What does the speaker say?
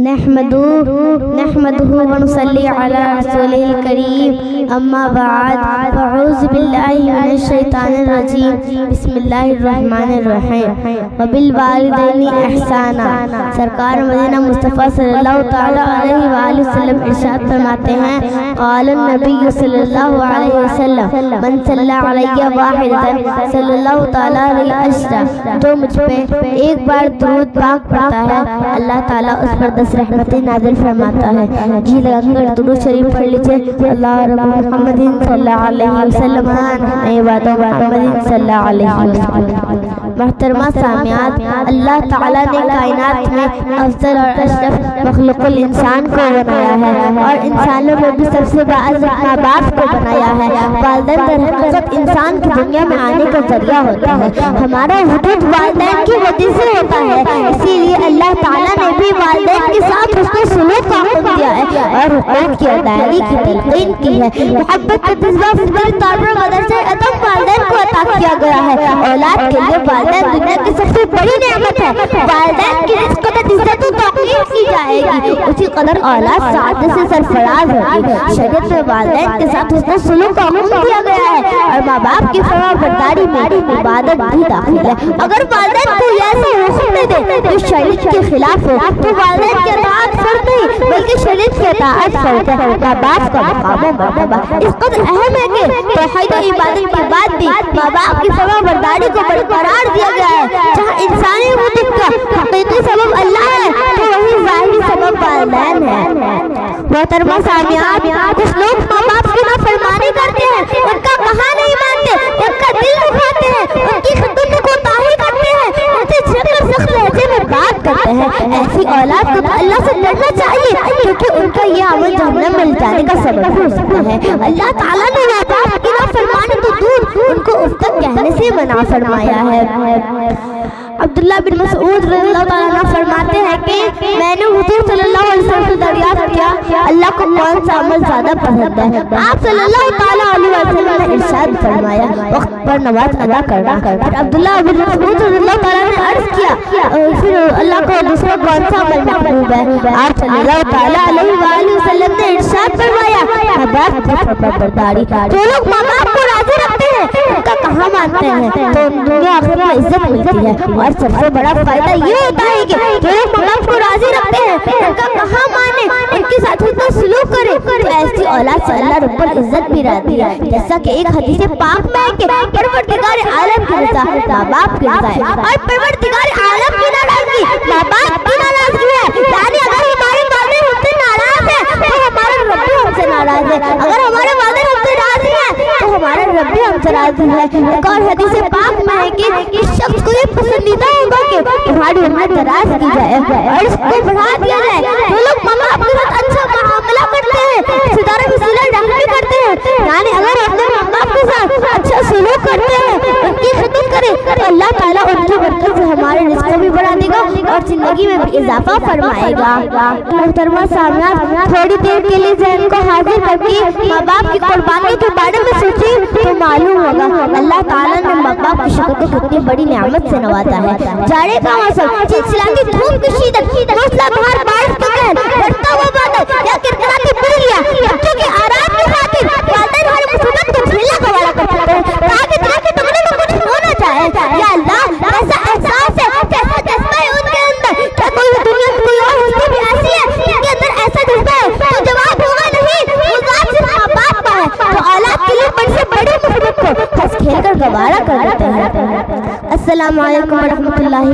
نحمده ونصلي على رسوله الكريم اما بعد فاعوذ بالله من الشیطان الرجیم بسم اللہ الرحمن الرحیم وبالوالدین احسانا۔ سرکار مدینہ مصطفیٰ صلی اللہ تعالیٰ علیہ وآلہ وسلم ارشاد فرماتے ہیں، قال النبی صلی اللہ علیہ وسلم من صلی علیہ واحدہ صلی اللہ تعالیٰ علیہ عشرہ، جو مجھ پہ ایک بار درود پاک پڑھتا ہے اللہ تعالیٰ اس پر 10 رحمتیں نازل فرماتا ہے۔ جی لگا کر درود شریف پڑھ لیجئے۔ اللہ رب محمد صلی اللہ علیہ وسلم عباد محمد صلی اللہ علیہ وسلم۔ محترمہ سامعات، اللہ تعالیٰ نے کائنات میں افضل اور اشرف مخلوق الانسان کو بنایا ہے اور انسانوں میں بھی سب سے باعزت ماں باپ کو بنایا ہے۔ والدین در حقیقت انسان کی دنیا میں آنے کا ذریعہ ہوتا ہے۔ ہمارا وجود والدین کی وجہ سے ہوتا ہے، اسی لیے اللہ تعالیٰ نے بھی والدین کے ساتھ حسن سلوک کا حکم دیا ہے اور حقوق کی ادائیگی کی تلقین کی ہے۔ محبت کا جذبہ فطری طور پر مدرسہ ادب والدین کو عطا کیا گیا ہے۔ اولاد کے لیے والدین دنیا کی سب سے بڑی نعمت ہے۔ والدین کی جس قدر عزت و توقیر کی جائے گی اسی قدر اولاد سعادت سے سرفراز ہوگی۔ شریعت میں والدین کے ساتھ حسن سلوک کا حکم دیا گیا ہے اور ماں باپ کی فرما برداری میں عبادت بھی داخل ہے۔ اگر والدین کو ایسا حکم دے دے جو شریعت کے خلاف ہو تو والدین کی اطاعت فرض نہیں بلکہ شریعت کی اطاعت فرض ہے۔ ماں باپ کا مقام و مرتبہ اس قدر اہم ہے کہ توحید و عبادت کے بعد بھی ماں باپ کی فرما برداری کو برقرار دیا گیا ہے۔ جہاں انسانی وجود کا حقیقی سبب اللہ ہے تو وہی ظاہری سبب والدین ہے۔ محترمہ سامعات، کچھ لوگ ماں باپ کی نافرمانی کرتے ہیں، ان کا کہا نہیں مانتے، ان کا دل دکھاتے ہیں، ان کی خدمت میں کوتاہی کرتے ہیں، ان سے جھک کر سخت لہجے میں بات کرتے ہیں۔ ایسی اولاد کو تو اللہ سے ڈرنا چاہیے کیونکہ ان کا یہ عمل جہنم میں لے جانے کا سبب ہو سکتا ہے۔ اللہ تعالیٰ نے ماں باپ کی نافرمانی تو دور ان کو اف تک کہنے سے منع فرمایا ہے۔ عبداللہ بن مسعود رضی اللہ تعالیٰ عنہ فرماتے ہیں کہ میں نے حضور صلی اللہ علیہ وسلم سے دریافت کیا اللہ کو کون سا عمل زیادہ پسند ہے؟ آپ صلی اللہ تعالیٰ علیہ وسلم نے ارشاد فرمایا وقت پر نماز ادا کرنا۔ پھر عبداللہ بن مسعود رضی اللہ تعالیٰ نے عرض کیا پھر اللہ کو دوسرا کون سا عمل محبوب ہے؟ آپ صلی اللہ تعالیٰ علیہ وسلم نے ارشاد فرمایا برداری۔ جو لوگ ماں باپ کو راضی رکھتے ہیں ان کا کہاں مانتے ہیں تو دنیا آخرت میں عزت ملتی ہے اور سب سے بڑا فائدہ یہ ہوتا ہے کہ جو لوگ ماں باپ کو راضی رکھتے ہیں ان کا کہاں مانے، ان کے ساتھ حسن سلوک کرے تو ایسی اولاد سے اللہ رب العزت بھی راضی ہے۔ جیسا کہ ایک حدیث پاک میں ہے کہ پروردگار عالم کی رضا ماں باپ کی رضا ہے اور پروردگار عالم کی ناراضگی ماں باپ کی ناراضگی ہے۔ یعنی اگر ہمارے والدین ہم سے ناراض ہیں تو ہمارا رب بھی ہم سے ناراض ہے، اگر ہمارے والدین ہم سے راضی ہیں تو ہمارا رب بھی ہم سے راضی ہے۔ ایک اور حدیث پاک میں ہے کہ اس شخص کو یہ پسندیدہ ہوگا کہ تمہاری عمر دراز کی جائے اور اس کو بڑھا دیا جائے۔ جو لوگ ماں باپ کے ساتھ اچھا معاملہ کرتے ہیں ستارے میں صلہ رحم بھی کرتے ہیں، یعنی اگر اپنے ماں باپ کے ساتھ اچھا سلوک کرتے ہیں ان کی خدمت کریں تو اللہ تعالیٰ ان کی برکت سے ہمارے رزق کو بھی بڑھا دے گا اور زندگی میں بھی اضافہ فرمائے گا۔ محترمہ سامعات، تھوڑی دیر کے لیے ذہن کو حاضر کر کے ماں باپ کی قربانی کے بارے میں سوچیں تو معلوم ہوگا اللہ تعالیٰ نے ماں باپ کی شکل کو کتنی بڑی نعمت سے نوازا ہے۔ جاڑے کا موسم، چلچلا کی دھوپ کی شدت، موسلا بہار بارش کا قہر، بڑھتا ہوا بادل یا کرکراتی بجلیاں، بچوں کے آرام کی خاطر والدین ہر مصیبت کو جھیلنا گوارا کر سکتے ہیں تاکہ طرح کے ٹکڑے میں کچھ ہو نہ جائے۔ یا اللہ، ایسا احساس ہے، ایسا جذبہ ہے ان کے اندر، کیا کوئی دنیا میں کوئی اور ہستی بھی ایسی ہے جن کے اندر ایسا جذبہ ہے؟ تو جواب ہوگا نہیں، وہ ذات صرف ماں باپ کا ہے جو اولاد کے لیے بڑی سے بڑی مصیبت کو ہنس کھیل کر گوارا کر دیتے ہیں۔ السلام علیکم ورحمۃ اللہ